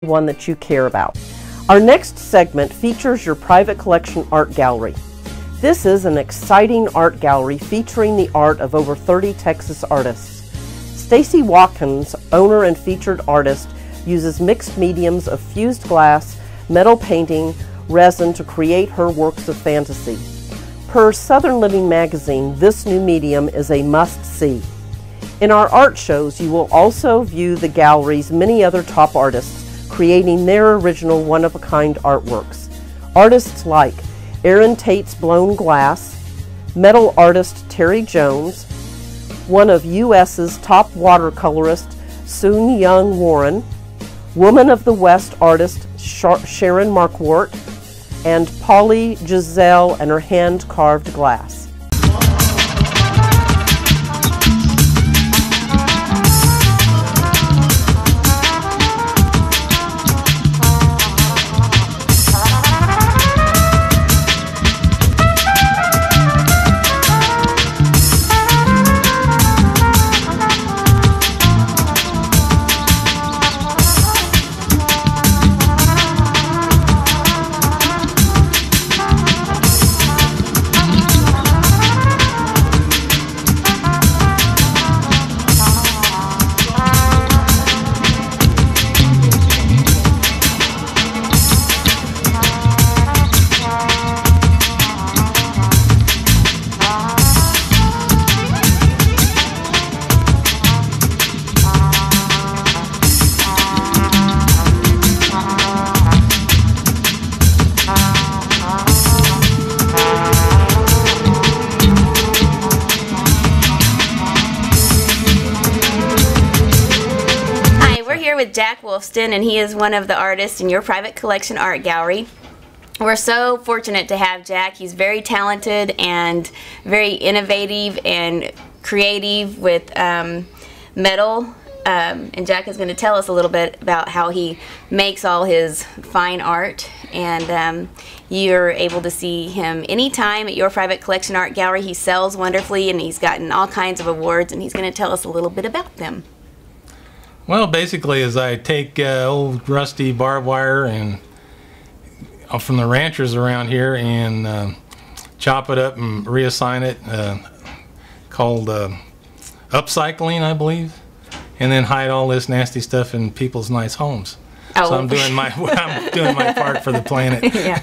one that you care about. Our next segment features your private collection art gallery. This is an exciting art gallery featuring the art of over 30 Texas artists. Stacy Watkins, owner and featured artist, uses mixed mediums of fused glass, metal painting, resin to create her works of fantasy. Per Southern Living magazine, this new medium is a must-see. In our art shows, you will also view the gallery's many other top artists creating their original one-of-a-kind artworks. Artists like Aaron Tate's Blown Glass, metal artist Terry Jones, one of U.S.'s top watercolorists, Soon Young Warren, Woman of the West artist Sharon Marquardt, and Polly Giselle and her hand-carved glass. With Jack Wolfson, and he is one of the artists in your private collection art gallery. We're so fortunate to have Jack. He's very talented and very innovative and creative with metal, and Jack is going to tell us a little bit about how he makes all his fine art, and you're able to see him anytime at your private collection art gallery. He sells wonderfully, and he's gotten all kinds of awards, and he's going to tell us a little bit about them. Well, basically, as I take old rusty barbed wire and from the ranchers around here and chop it up and reassign it, called upcycling, I believe, and then hide all this nasty stuff in people's nice homes. Oh. So I'm doing my part for the planet. Yeah.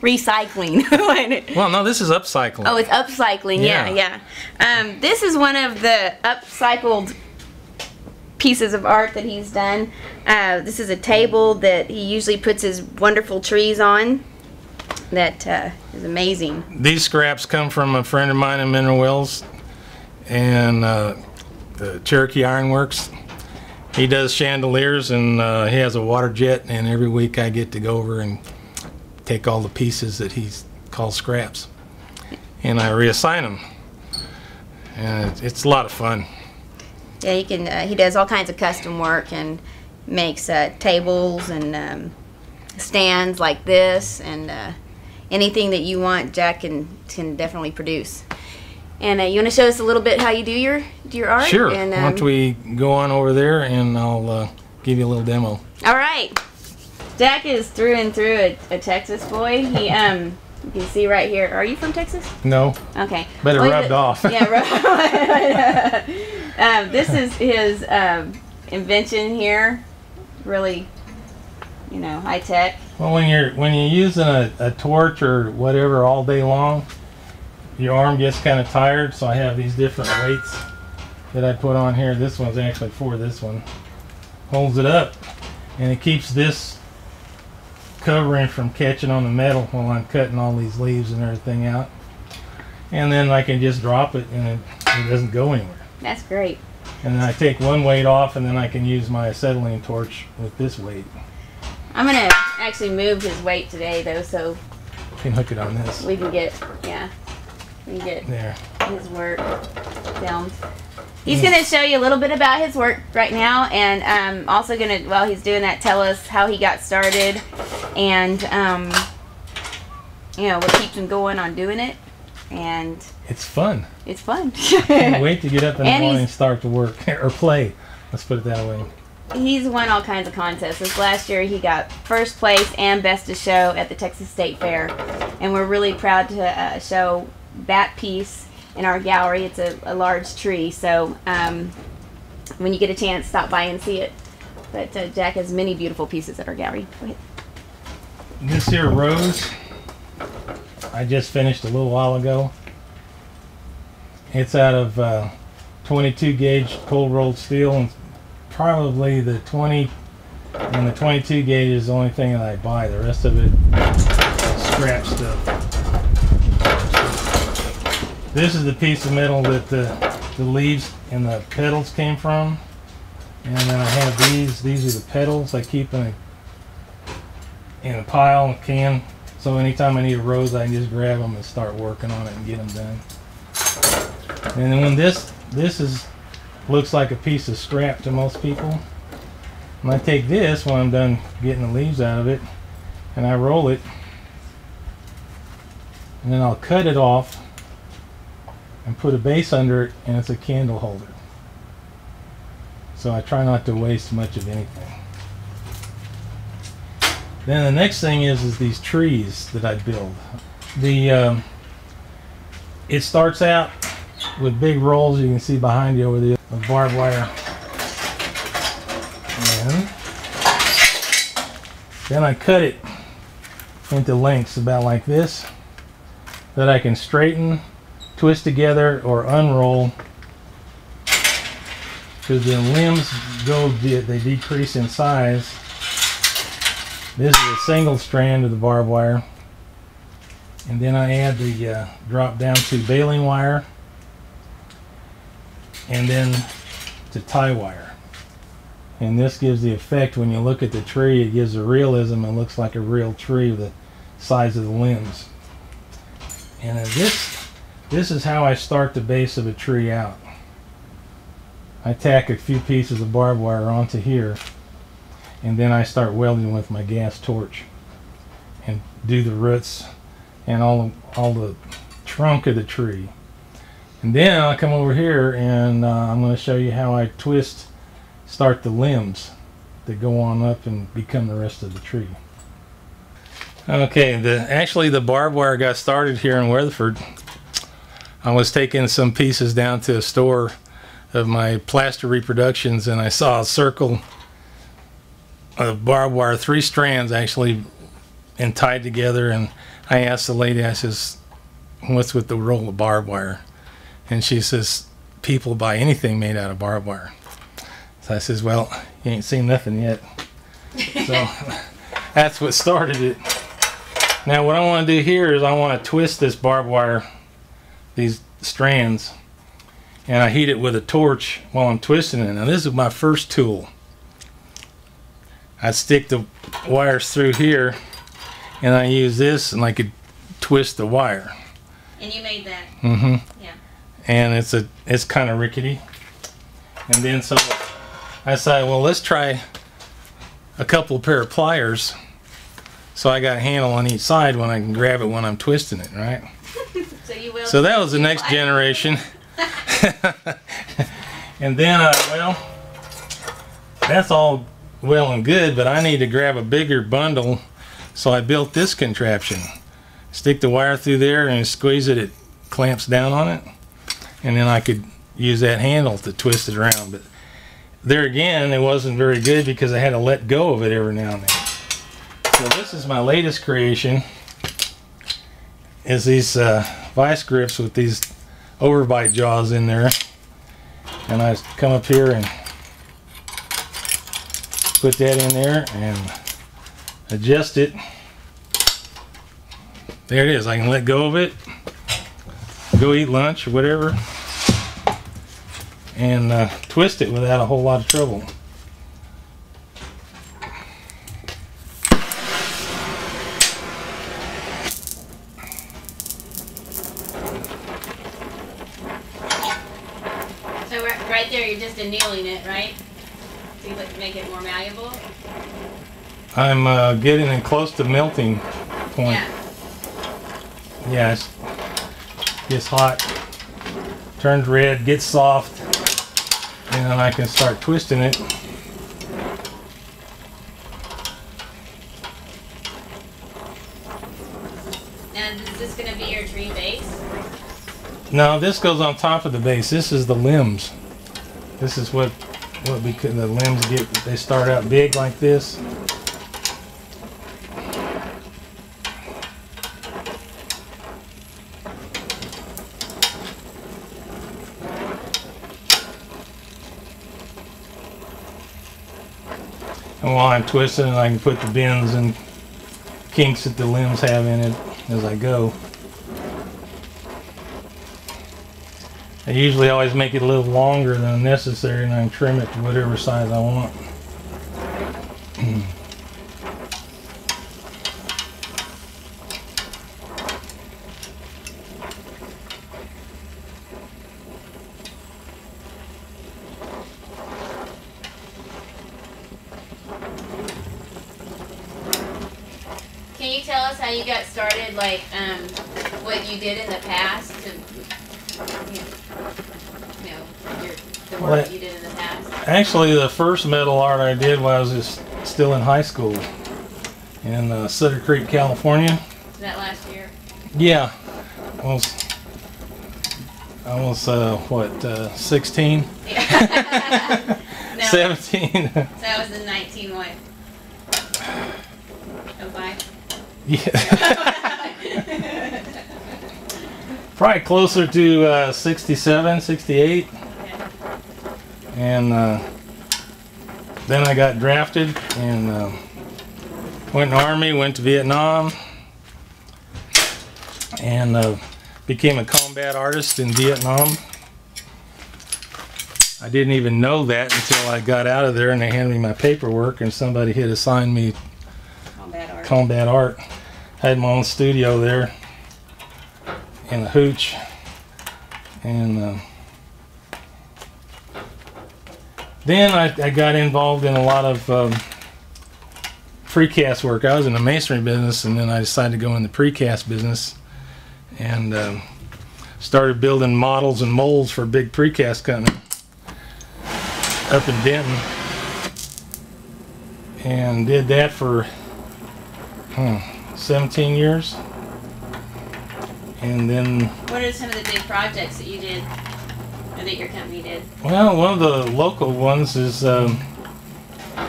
Recycling. Well, no, this is upcycling. Oh, it's upcycling. Yeah. This is one of the upcycled pieces of art that he's done. This is a table that he usually puts his wonderful trees on. That is amazing. These scraps come from a friend of mine in Mineral Wells and the Cherokee Iron Works. He does chandeliers, and he has a water jet, and every week I get to go over and take all the pieces that he calls scraps, and I reassign them, and it's a lot of fun. Yeah, you can. He does all kinds of custom work and makes tables and stands like this, and anything that you want, Jack can definitely produce. And you want to show us a little bit how you do your art? Sure. And, why don't we go on over there, and I'll give you a little demo. All right. Jack is through and through a Texas boy. He you can see right here. Are you from Texas? No. Okay. But it rubbed off. Yeah. This is his invention here. Really, you know, high tech. Well, when you're using a torch or whatever all day long, your arm gets kind of tired. So I have these different weights that I put on here. This one's actually for this one. Holds it up, and it keeps this covering from catching on the metal while I'm cutting all these leaves and everything out. And then I can just drop it, and it doesn't go anywhere. That's great. And then I take one weight off, and then I can use my acetylene torch with this weight. I'm gonna actually move his weight today, though, so you can hook it on this. We can get, we can get there his work filmed. He's going to show you a little bit about his work right now, and I'm also going to, while he's doing that, tell us how he got started and, you know, what keeps him going on doing it. And it's fun. It's fun. Can't wait to get up in the morning and start to work or play. Let's put it that way. he's won all kinds of contests. This last year he got first place and best of show at the Texas State Fair, and we're really proud to show that piece in our gallery. It's a large tree, so when you get a chance, stop by and see it. But Jack has many beautiful pieces at our gallery. Go ahead. This here rose, I just finished a little while ago. It's out of 22 gauge cold rolled steel, and probably the 20 and the 22 gauge is the only thing that I buy. The rest of it is scrap stuff. This is the piece of metal that the leaves and the petals came from. And then I have these. These are the petals I keep in a pile, a can. So anytime I need a rose, I can just grab them and start working on it and get them done. And then when this looks like a piece of scrap to most people, and I take this when I'm done getting the leaves out of it, and I roll it, and then I'll cut it off and put a base under it, and it's a candle holder. So I try not to waste much of anything. Then the next thing is these trees that I build. It starts out with big rolls, you can see behind you over there, of barbed wire. And then I cut it into lengths about like this that I can straighten, twist together, or unroll, because the limbs they decrease in size. This is a single strand of the barbed wire, and then I add the drop down to baling wire, and then to tie wire. And this gives the effect, when you look at the tree, it gives a realism. It looks like a real tree with the size of the limbs. And this is how I start the base of a tree out. I tack a few pieces of barbed wire onto here, and then I start welding with my gas torch and do the roots and all the trunk of the tree. And then I'll come over here and I'm going to show you how I start the limbs that go on up and become the rest of the tree. Okay, actually the barbed wire got started here in Weatherford. I was taking some pieces down to a store of my plaster reproductions, and I saw a circle of barbed wire, 3 strands actually, and tied together. And I asked the lady, I says, what's with the roll of barbed wire? And she says, people buy anything made out of barbed wire. So I says, well, you ain't seen nothing yet. So that's what started it. Now what I want to do here is I want to twist this barbed wire, these strands, and I heat it with a torch while I'm twisting it. Now this is my first tool. I stick the wires through here, and I use this, and I could twist the wire. And you made that? Mm-hmm. Yeah. And it's kind of rickety. And then so I decided, well, let's try a couple pair of pliers, so I got a handle on each side when I can grab it when I'm twisting it, right? So that was the next generation. And then, well, that's all well and good, but I need to grab a bigger bundle, so I built this contraption. Stick the wire through there and squeeze it, it clamps down on it, and then I could use that handle to twist it around. But there again, it wasn't very good because I had to let go of it every now and then. So this is my latest creation, is these vice grips with these overbite jaws in there. And I come up here and put that in there and adjust it. There it is. I can let go of it, go eat lunch or whatever, and twist it without a whole lot of trouble. So right there, you're just annealing it, right? To make it more malleable? I'm getting it close to melting point. Yeah. Yeah, it gets hot, turns red, gets soft, and then I can start twisting it. Now, is this going to be your tree base? No, this goes on top of the base. This is the limbs. This is what the limbs get. They start out big like this. And while I'm twisting, I can put the bends and kinks that the limbs have in it as I go. I usually always make it a little longer than necessary, and I can trim it to whatever size I want. Can you tell us how you got started, like what you did in the past to, the work that you did in the past? Actually, the first metal art I did while I was just still in high school in Sutter Creek, California. Was that last year? Yeah, I was what, 16? Yeah. No. 17. So that was in 19 what? 05? Yeah. Probably closer to 67, 68. Okay. And then I got drafted and went in the Army, went to Vietnam, and became a combat artist in Vietnam. I didn't even know that until I got out of there and they handed me my paperwork and somebody had assigned me combat art. I had my own studio there in a hooch, and then I got involved in a lot of precast work. I was in the masonry business, and then I decided to go in the precast business and started building models and molds for a big precast company up in Denton, and did that for 17 years. And then, what are some of the big projects that you did, or that your company did? well, one of the local ones is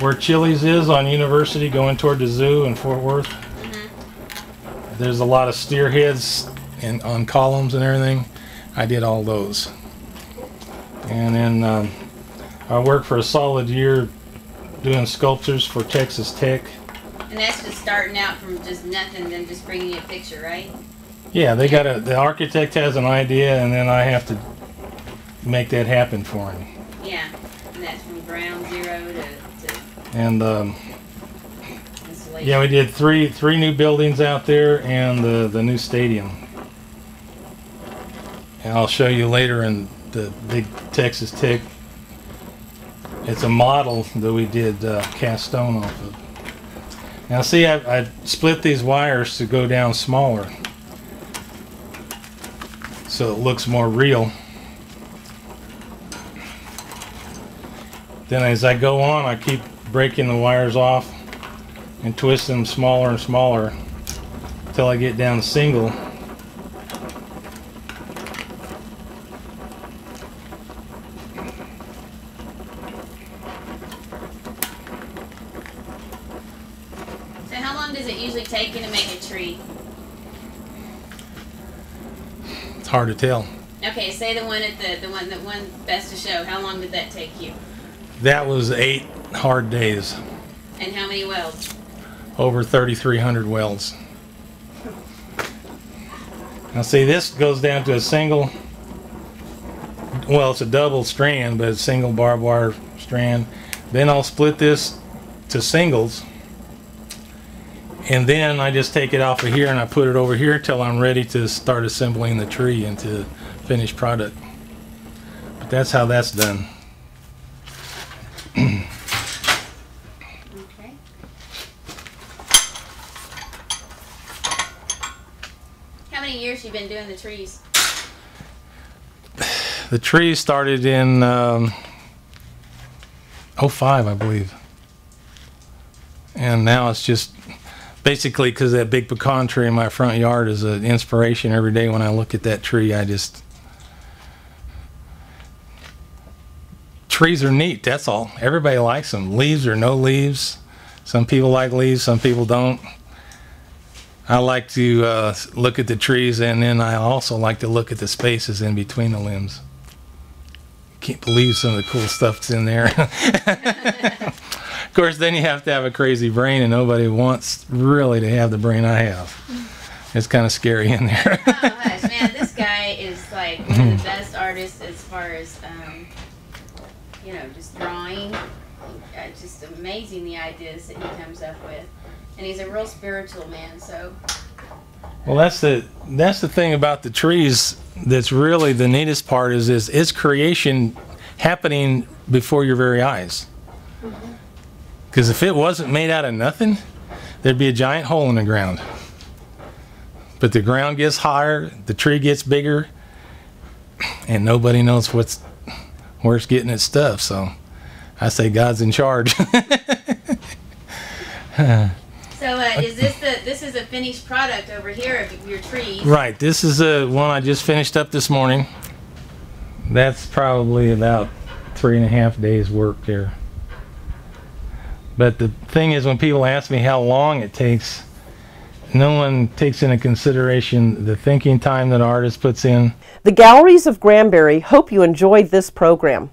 where Chili's is on University going toward the zoo in Fort Worth. Mm-hmm. There's a lot of steer heads and on columns and everything. I did all those. And then I worked for a solid year doing sculptures for Texas Tech. And that's just starting out from just nothing, then just bringing you a picture, right? Yeah, they got the architect has an idea, and then I have to make that happen for him. Yeah, and that's from ground zero to and installation. yeah, we did three new buildings out there and the new stadium. And I'll show you later in the big Texas Tech. It's a model that we did cast stone off of. Now see, I split these wires to go down smaller, so it looks more real. Then as I go on, I keep breaking the wires off and twisting them smaller and smaller until I get down to single. So how long does it usually take you to make a tree? It's hard to tell. Okay, say the one at the one best to show. How long did that take you? That was 8 hard days. And how many welds? Over 3,300 welds. Now see, this goes down to a single, well, it's a double strand, but it's a single barbed wire strand. Then I'll split this to singles, and then I just take it off of here and I put it over here until I'm ready to start assembling the tree into finished product. But that's how that's done. Okay. How many years you been doing the trees? The tree started in 05, I believe. And now it's just Basically, because that big pecan tree in my front yard is an inspiration every day. When I look at that tree, trees are neat, that's all. Everybody likes them, leaves or no leaves. Some people like leaves, some people don't. I like to look at the trees, and then I also like to look at the spaces in between the limbs. Can't believe some of the cool stuff that's in there. Of course, then you have to have a crazy brain, and nobody wants really to have the brain I have. It's kind of scary in there. Oh gosh, man, this guy is like one of the best artists as far as, you know, just drawing. Just amazing the ideas that he comes up with. And he's a real spiritual man, so. Well, that's the thing about the trees that's really the neatest part is its creation happening before your very eyes. Because if it wasn't made out of nothing, there'd be a giant hole in the ground. But the ground gets higher, the tree gets bigger, and nobody knows where it's getting its stuff. So I say God's in charge. So this is a finished product over here of your trees. Right. This is one I just finished up this morning. That's probably about 3.5 days work there. But the thing is, when people ask me how long it takes, no one takes into consideration the thinking time that an artist puts in. The Galleries of Granbury hope you enjoyed this program.